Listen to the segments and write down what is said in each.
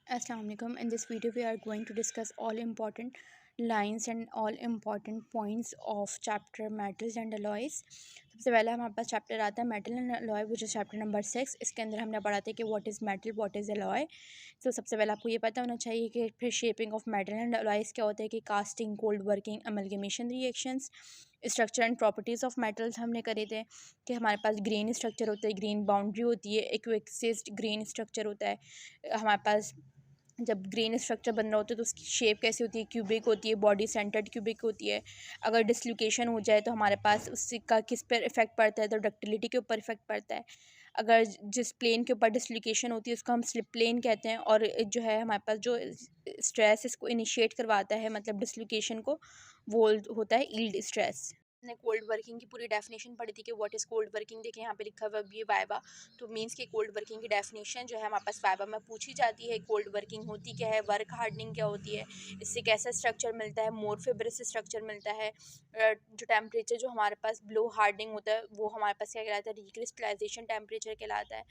Assalamu alaikum. In this video, we are going to discuss all important lines and all important points of chapter metals and alloys. सबसे पहले हमारे पास chapter आता है metal and alloy which is chapter number 6. इसके अंदर हमने पढ़ा था कि what is metal, what is alloy. तो सबसे पहले आपको ये पता होना चाहिए कि फिर shaping of metal and alloys क्या होता है कि casting, cold working, amalgamation reactions, structure and properties of metals हमने करे थे कि हमारे पास ग्रेन स्ट्रक्चर होता है, ग्रेन बाउंड्री होती है, इक्विक्सिस्ड ग्रेन स्ट्रक्चर होता है हमारे पास. जब ग्रेन स्ट्रक्चर बन रहा होता है तो उसकी शेप कैसी होती है, क्यूबिक होती है, बॉडी सेंटर्ड क्यूबिक होती है. अगर डिसलोकेशन हो जाए तो हमारे पास उसका किस पर इफेक्ट पड़ता है, तो डक्टिलिटी के ऊपर इफेक्ट पड़ता है. अगर जिस प्लेन के ऊपर डिसलोकेशन होती है उसको हम स्लिप प्लेन कहते हैं. और जो है हमारे पास जो स्ट्रेस इसको इनिशिएट करवाता है मतलब डिसलोकेशन को, वो होता है यील्ड स्ट्रेस. हमने कोल्ड वर्किंग की पूरी डेफिनेशन पढ़ी थी कि व्हाट इज़ कोल्ड वर्किंग. देखिए यहाँ पे लिखा हुआ है वाइवा. तो मीन्स कि कोल्ड वर्किंग की डेफिनेशन जो है हमारे पास वाइवा में पूछी जाती है. कोल्ड वर्किंग होती क्या है, वर्क हार्डनिंग क्या होती है, इससे कैसा स्ट्रक्चर मिलता है, मोर फिब्रस स्ट्रक्चर मिलता है. जो टेम्परेचर जो हमारे पास ब्लो हार्डनिंग होता है वो हमारे पास क्या कहलाता है, रिक्रिस्टलाइजेशन टेम्परेचर कहलाता है.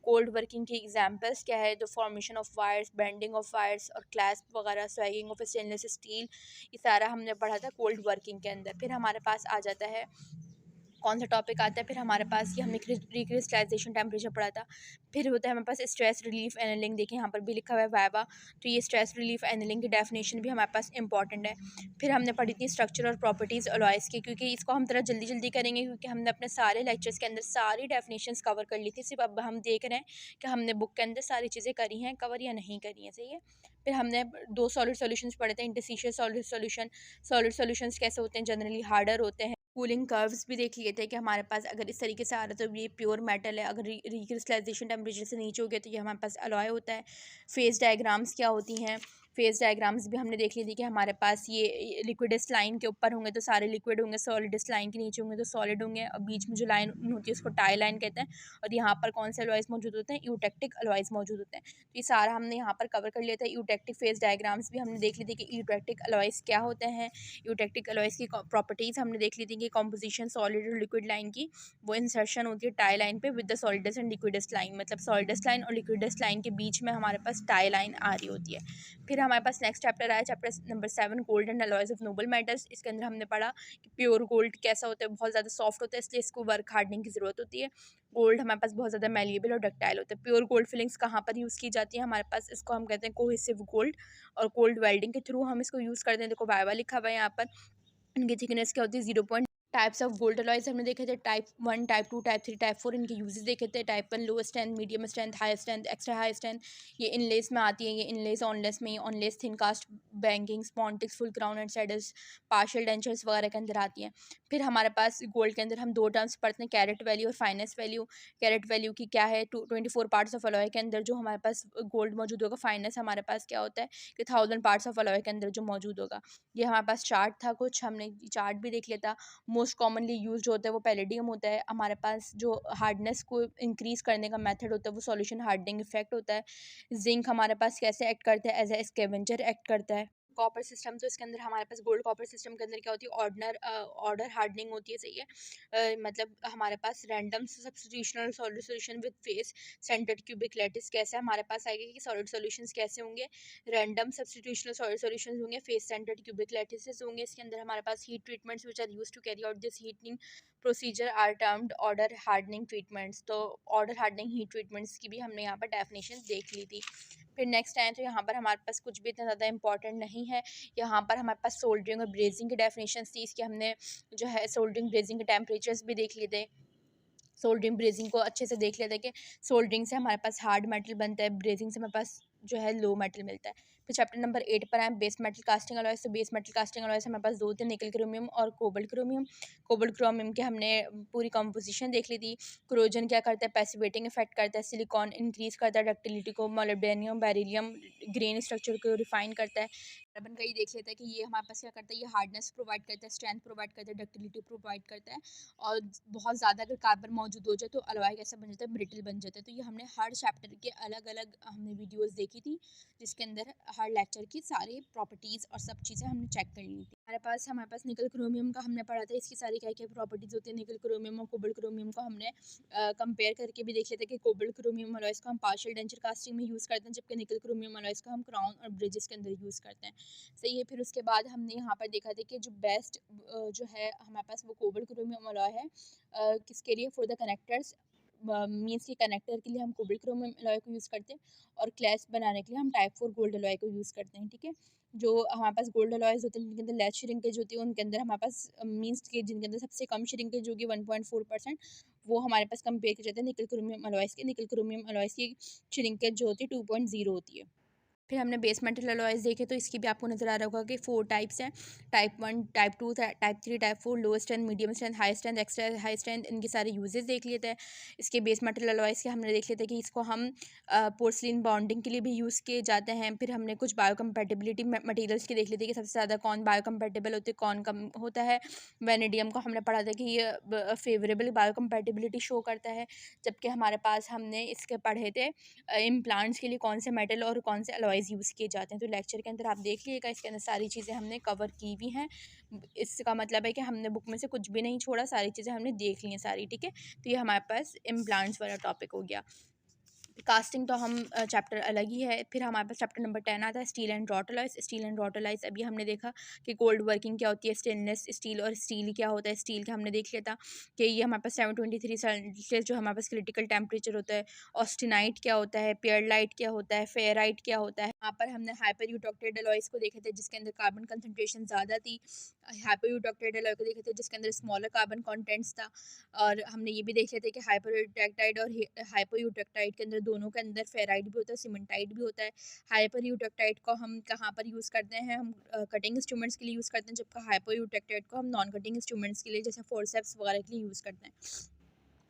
कोल्ड वर्किंग की एग्जांपल्स क्या है, तो formation of wires, bending of wires और क्लैस्प वगैरह, स्वैगिंग ऑफ स्टेनलेस स्टील, ये सारा हमने पढ़ा था कोल्ड वर्किंग के अंदर. फिर हमारे पास आ जाता है कौन सा टॉपिक आता है, फिर हमारे पास ये हमने रिक्रिस्टलाइजेशन टेम्परेचर पढ़ा था. फिर होता है हमारे पास स्ट्रेस रिलीफ एनलिंग. देखिए यहाँ पर भी लिखा हुआ है वाइवा. तो ये स्ट्रेस रिलीफ एनलिंग की डेफिनेशन भी हमारे पास इंपॉर्टेंट है. फिर हमने पढ़ी थी स्ट्रक्चर और प्रॉपर्टीज़ अलॉयज़ की, क्योंकि इसको हम थोड़ा जल्दी जल्दी करेंगे क्योंकि हमने अपने सारे लेक्चर्स के अंदर सारी डेफिनेशंस कवर कर ली थी. सिर्फ अब हम देख रहे हैं कि हमने बुक के अंदर सारी चीज़ें करी हैं कवर या नहीं करी हैं. सही है. फिर हमने दो सॉलिड सॉल्यूशंस पढ़े थे, interstitial solid solution. Solid solutions कैसे होते हैं, जनरली हार्डर होते हैं. कूलिंग कर्व्स भी देख लिए थे कि हमारे पास अगर इस तरीके से आ रहा है तो ये प्योर मेटल है, अगर रिक्रिस्टलाइजेशन टेम्परेचर से नीचे हो गया तो ये हमारे पास अलॉय होता है. फेज डायग्राम्स क्या होती हैं, फेज डायग्राम्स भी हमने देख ली थी कि हमारे पास ये लिक्विडस लाइन के ऊपर होंगे तो सारे लिक्विड होंगे, सॉलिडस लाइन के नीचे होंगे तो सॉलिड होंगे, और बीच में जो लाइन होती है उसको टाई लाइन कहते हैं. और यहाँ पर कौन से अलॉयज़ मौजूद होते हैं, यूटेक्टिक अलॉयज़ मौजूद होते हैं. तो ये सारा हमने यहाँ पर कवर कर लिया था. यूटेक्टिक फेज डायग्राम्स भी हमने देख ली थी कि यूटेक्टिक अलॉयज़ क्या होते हैं. यूटेक्टिक अलॉयज़ की प्रॉपर्टीज़ हमने देख ली थी कि कॉम्पोजिशन सॉलिड और लिक्विड लाइन की, वो इंसर्शन होती है टाई लाइन पे with the solids and liquids line. मतलब सॉलिडस लाइन और लिक्विडस लाइन के बीच में हमारे पास टाई लाइन आ रही होती है. फिर हमारे पास नेक्स्ट चैप्टर आया, chapter number 7, gold and alloys of noble metals. इसके अंदर हमने पढ़ा कि प्योर गोल्ड कैसा होता है, बहुत ज़्यादा सॉफ्ट होता है इसलिए इसको वर्क हार्डनिंग की ज़रूरत होती है. गोल्ड हमारे पास बहुत ज़्यादा मेलिएबल और डक्टाइल होता है. प्योर गोल्ड फिलिंग्स कहाँ पर यूज़ की जाती है हमारे पास, इसको हम कहते हैं कोहेसिव गोल्ड, और कोल्ड वेल्डिंग के थ्रू हम इसको यूज़ करते हैं. देखो वाइवा लिखा हुआ है यहाँ पर. इनकी थिकनेस क्या होती है, 0. टाइप्स ऑफ गोल्ड अलॉयज़ हमने देखे थे, टाइप 1, टाइप 2, टाइप 3, टाइप 4. इनके यूजेस देखे थे. Type 1 low strength, medium strength, high strength, extra high strength. ये इनलेस में आती है, ये इनलेस ऑनलेस में, onlays thin cast, banking, pontics, full crown and saddles, partial dentures वगैरह के अंदर आती हैं. फिर हमारे पास गोल्ड के अंदर हम दो टर्म्स पढ़ते हैं, कैरेट वैल्यू और फाइनेंस वैल्यू. कैरेट वैल्यू की क्या है, 24 पार्ट्स ऑफ अलॉय के अंदर जो हमारे पास गोल्ड मौजूद होगा. फाइनेंस हमारे पास क्या होता है कि 1000 पार्ट्स ऑफ अलॉय के अंदर जो मौजूद होगा. ये हमारे पास चार्ट था कुछ, हमने चार्ट भी देख लिया था. मोस्ट कॉमनली यूज्ड होता है वो पैलेडियम होता है. हमारे पास जो हार्डनेस को इंक्रीज़ करने का मेथड होता है वो सॉल्यूशन हार्डनिंग इफेक्ट होता है. जिंक हमारे पास कैसे एक्ट करता है, एज ए स्कैवेंजर एक्ट करता है. कॉपर सिस्टम, तो इसके अंदर हमारे पास गोल्ड कॉपर सिस्टम के अंदर क्या होती है, ऑर्डर हार्डनिंग होती है. सही है. मतलब हमारे पास random substitutional solid solution with face centred cubic lattice कैसे हमारे पास आएगा कि सॉलिड सॉल्यूशंस कैसे होंगे, रैंडम सब्स्टिट्यूशनल सॉलिड सॉल्यूशंस होंगे, फेस सेंटर्ड क्यूबिक लैटिसेस होंगे. इसके अंदर हमारे पास heat treatments which are used to carry out this heating procedure are termed order hardening treatments. तो ऑर्डर हार्डनिंग हीट ट्रीटमेंट्स की भी हमने यहाँ पर डेफिनेशन देख ली थी. फिर नेक्स्ट आए तो यहाँ पर हमारे पास कुछ भी इतना ज़्यादा इंपॉर्टेंट नहीं है. यहाँ पर हमारे पास सोल्डरिंग और ब्रेजिंग की डेफिनेशंस थी. इसके हमने जो है सोल्डरिंग ब्रेजिंग के टेम्परेचर्स भी देख लिए थे. सोल्डरिंग ब्रेजिंग को अच्छे से देख लेते हैं कि सोल्डरिंग से हमारे पास हार्ड मेटल बनता है, ब्रेजिंग से हमारे पास जो है लो मेटल मिलता है. फिर चैप्टर नंबर 8 पर आए, बेस मेटल कास्टिंग अलॉयज़. तो बेस मेटल कास्टिंग अलॉयज़ हमारे पास दो थे, निकल क्रोमियम और कोबाल्ट क्रोमियम. कोबाल्ट क्रोमियम के हमने पूरी कंपोजिशन देख ली थी. क्रोजन क्या करता है, पैसिवेटिंग इफेक्ट करता है. सिलिकॉन इंक्रीज करता है डक्टिलिटी को. मोलिब्डेनियम बेरिलियम ग्रेन स्ट्रक्चर को रिफाइन करता है. कार्बन का ही देख लेते हैं कि ये हमारे पास क्या करता है, ये हार्डनेस प्रोवाइड करता है, स्ट्रेंथ प्रोवाइड करता है, डक्टिलिटी प्रोवाइड करता है. और बहुत ज़्यादा अगर कार्बन मौजूद हो जाए तो अलॉय कैसा बन जाता है, ब्रिटल बन जाता है. तो ये हमने हर चैप्टर के अलग अलग हमने वीडियोस देखी की थी, जिसके अंदर हर लेक्चर की सारी प्रॉपर्टीज़ और सब चीज़ें हमने चेक कर ली थी। हमारे पास निकल क्रोमियम का हमने पढ़ा था, इसकी सारी क्या क्या प्रॉपर्टीज़ होती है। निकल क्रोमियम और कोबाल्ट क्रोमियम को हमने कंपेयर करके भी देख लेते हैं कि कोबाल्ट क्रोमियम अलॉयज़ को हम पार्शियल डेंचर कास्टिंग में यूज़ करते हैं, जबकि निकल क्रोमियम अलॉयज़ को हम क्राउन और ब्रिजेस के अंदर यूज़ करते हैं। सही है। फिर उसके बाद हमने यहाँ पर देखा था कि जो बेस्ट जो है हमारे पास वो कोबाल्ट क्रोमियम अलॉय है। किसके लिए? फॉर द कनेक्टर्स, मीन्स कि कनेक्टर के लिए हम कोबाल्ट क्रोमियम अलॉय को यूज़ करते हैं, और क्लैश बनाने के लिए हम टाइप 4 गोल्ड अलॉय को यूज़ करते हैं। ठीक है। जो हमारे पास गोल्ड अलॉयज़ होते हैं जिनके अंदर लेस श्रिंकेज होती है, उनके अंदर हमारे पास मीन्स कि जिनके अंदर सबसे कम श्रिंकेज होगी 1.4%, वो हमारे पास कंपेयर किया जाता है निकल क्रोमियम अलॉयज़ के। निकल क्रोमियम अलॉयज़ की श्रिंकेज जो होती है 2.0 होती है। फिर हमने बेस मेटल अलॉयज़ देखे, तो इसकी भी आपको नज़र आ रहा होगा कि 4 टाइप्स हैं। Type 1, type 2, type 3, type 4, low strength, medium strength, high strength, extra high strength, इनके सारे यूजेस देख लेते हैं। इसके बेस मेटल अलॉयज़ के हमने देख लेते हैं कि इसको हम पोर्सलिन बॉन्डिंग के लिए भी यूज़ किए जाते हैं। फिर हमने कुछ बायोकम्पैटिबिलिटी मटेरियल्स की देख लेते हैं कि सबसे ज़्यादा कौन बायोकम्पैटिबल होते हैं, कौन कम होता है। वेनेडियम को हमने पढ़ा था कि ये फेवरेबल बायोकम्पैटिबिलिटी शो करता है, जबकि हमारे पास हमने इसके पढ़े थे इम्प्लांट्स के लिए कौन से मेटल और कौन से अलॉयज़ यूज़ किए जाते हैं। तो लेक्चर के अंदर आप देख लीजिएगा, इसके अंदर सारी चीज़ें हमने कवर की हुई हैं। इसका मतलब है कि हमने बुक में से कुछ भी नहीं छोड़ा, सारी चीज़ें हमने देख ली हैं सारी। ठीक है। तो ये हमारे पास इम्प्लांट्स वाला टॉपिक हो गया। कास्टिंग तो हम चैप्टर अलग ही है। फिर हमारे पास चैप्टर नंबर 10 आता है steel and rod alloys. Steel and rod alloys अभी हमने देखा कि कोल्ड वर्किंग क्या होती है, स्टेनलेस स्टील और स्टील क्या होता है। स्टील का हमने देख लिया था कि ये हमारे पास 723 सेल्सियस जो हमारे पास क्रिटिकल टेम्परेचर होता है। ऑस्टेनाइट क्या होता है, पेयरलाइट क्या होता है, फेराइट क्या होता है। यहाँ पर हमने हाइपर यूटॉक्टेड अलॉयज़ को देखे थे जिसके अंदर कार्बन कंसनट्रेशन ज़्यादा थी। हाइपर यूटॉक्टेड अलॉय को देखे थे जिसके अंदर स्मॉलर कार्बन कॉन्टेंट्स था। और हमने ये भी देख लिया था कि हाइपर यूटेक्टाइड और हाइपर यूटेक्टाइड के अंदर, दोनों के अंदर फेराइट भी होता है, सीमेंटाइट भी होता है। हाइपर यूटेक्टाइड को हम कहाँ पर यूज़ करते हैं? हम कटिंग इंस्ट्रूमेंट्स के लिए यूज़ करते हैं, जबकि हाइपर यूटेक्टाइड को हम नॉन कटिंग इंस्ट्रूमेंट्स के लिए जैसे फोर्सेप्स वगैरह के लिए यूज़ करते हैं।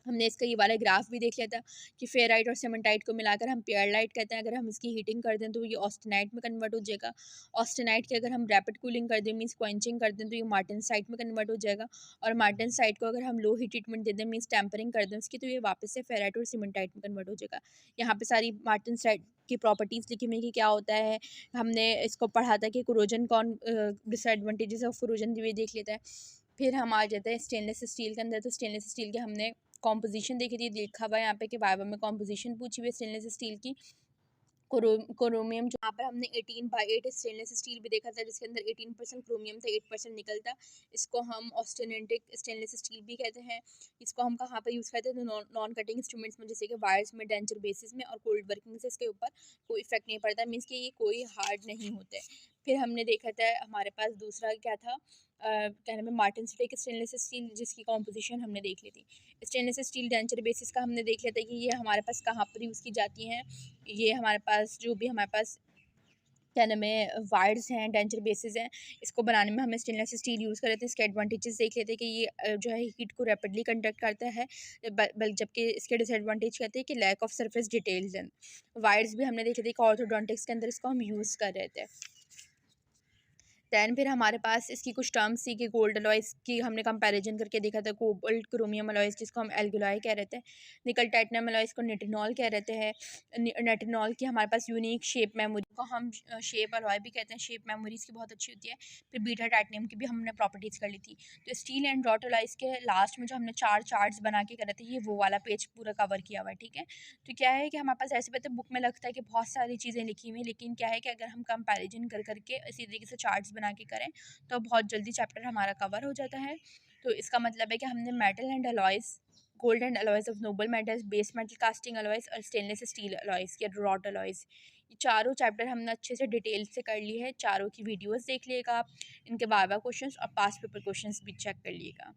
हमने इसका ये वाला ग्राफ भी देख लिया था कि फेराइट और सीमेंटाइट को मिलाकर हम पेयरलाइट कहते हैं। अगर हम इसकी हीटिंग कर दें तो ये ऑस्टेनाइट में कन्वर्ट हो जाएगा। ऑस्टेनाइट की अगर हम रैपिड कूलिंग कर दें, मीन्स क्वेंचिंग कर दें, तो ये मार्टेनसाइट में कन्वर्ट हो जाएगा। और मार्टेनसाइट को अगर हम लो हीट ट्रीटमेंट दे दें, मीन्स टेम्परिंग कर दें उसकी, तो ये वापस से फेराइट और सीमेंटाइट में कन्वर्ट हो जाएगा। यहाँ पे सारी मार्टेनसाइट की प्रॉपर्टीज़ लिखी हुई कि क्या होता है। हमने इसको पढ़ा था कि कोरोजन कौन डिसएडवांटेजेस ऑफ कोरोजन भी देख लेता है। फिर हम आ जाते हैं स्टेनलेस स्टील के अंदर। तो स्टेनलेस स्टील के हमने कॉम्पोजिशन देखी थी, लिखा हुआ है यहाँ पे कि वाइवा में कॉम्पोजिशन पूछी हुई है स्टेनलेस स्टील की। क्रोमियम जो यहाँ पर हमने 18/8 स्टेनलेस स्टील भी देखा था जिसके अंदर 18% क्रोमियम था, 8% निकल था। इसको हम ऑस्टेनेटिक स्टेनलेस स्टील भी कहते हैं। इसको हम कहाँ पर यूज़ करते हैं? तो नॉन कटिंग इंस्ट्रूमेंट्स में, जैसे कि वायर्स में, डेंचर बेसिस में, और कोल्ड वर्किंग से इसके ऊपर कोई इफेक्ट नहीं पड़ता, मीन्स कि ये कोई हार्ड नहीं होते। फिर हमने देखा था हमारे पास दूसरा क्या था, क्या नाम है, मार्टेनस्टिक स्टेनलेस स्टील, जिसकी कॉम्पोजिशन हमने देख ली थी। स्टेनलेस स्टील डेंचर बेसिस का हमने देख लिया था कि ये हमारे पास कहाँ पर यूज़ की जाती हैं। ये हमारे पास जो भी हमारे पास क्या नाम है वायर्स हैं, डेंचर बेसिस हैं, इसको बनाने में हमें स्टेनलेस स्टील यूज़ कर रहे थे। इसके एडवांटेजेस देख लेते हैं कि ये जो है हीट को रैपिडली कंडक्ट करता है, जबकि इसके डिसएडवांटेज कहते हैं कि लैक ऑफ सरफेस डिटेल्स हैं। वायर्स भी हमने देखे थे कि ऑर्थोडोंटिक्स के अंदर इसको हम यूज़ कर रहे थे। दैन फिर हमारे पास इसकी कुछ टर्म्स थी कि गोल्ड अलॉयज़ की हमने कंपैरिजन करके देखा था। कोबाल्ट क्रोमियम अलॉयज़ जिसको हम एल्गलॉय कह रहे थे। निकल टाइटेनियम अलॉयज़ को निटिनॉल कह रहे थे। निटिनॉल की हमारे पास यूनिक शेप मेमोरी को हम शेप अलॉय भी कहते हैं। शेप मेमोरी इसकी बहुत अच्छी होती है। फिर बीटा टाइटेनियम की भी हमने प्रॉपर्टीज़ कर ली थी। तो स्टील एंड रॉड अलॉयज़ के लास्ट में जो हमने 4 चार्ट्स बना के करे थे, ये वो वाला पेज पूरा कवर किया हुआ है। ठीक है। तो क्या है कि हमारे पास ऐसे पता बुक में लगता है कि बहुत सारी चीज़ें लिखी हुई हैं, लेकिन क्या है कि अगर हम कंपैरिजन कर करके इसी तरीके से चार्ट्स बना के करें तो बहुत जल्दी चैप्टर हमारा कवर हो जाता है। तो इसका मतलब है कि हमने metal and alloys, gold and alloys of noble metals, base metal casting alloys और स्टेनलेस स्टील अलॉयज़ या रॉड अलॉयज़, ये चारों चैप्टर हमने अच्छे से डिटेल से कर लिए हैं। चारों की वीडियोस देख लीजिएगा आप, इनके वाइवा क्वेश्चंस और पास्ट पेपर क्वेश्चंस भी चेक कर लीजिएगा।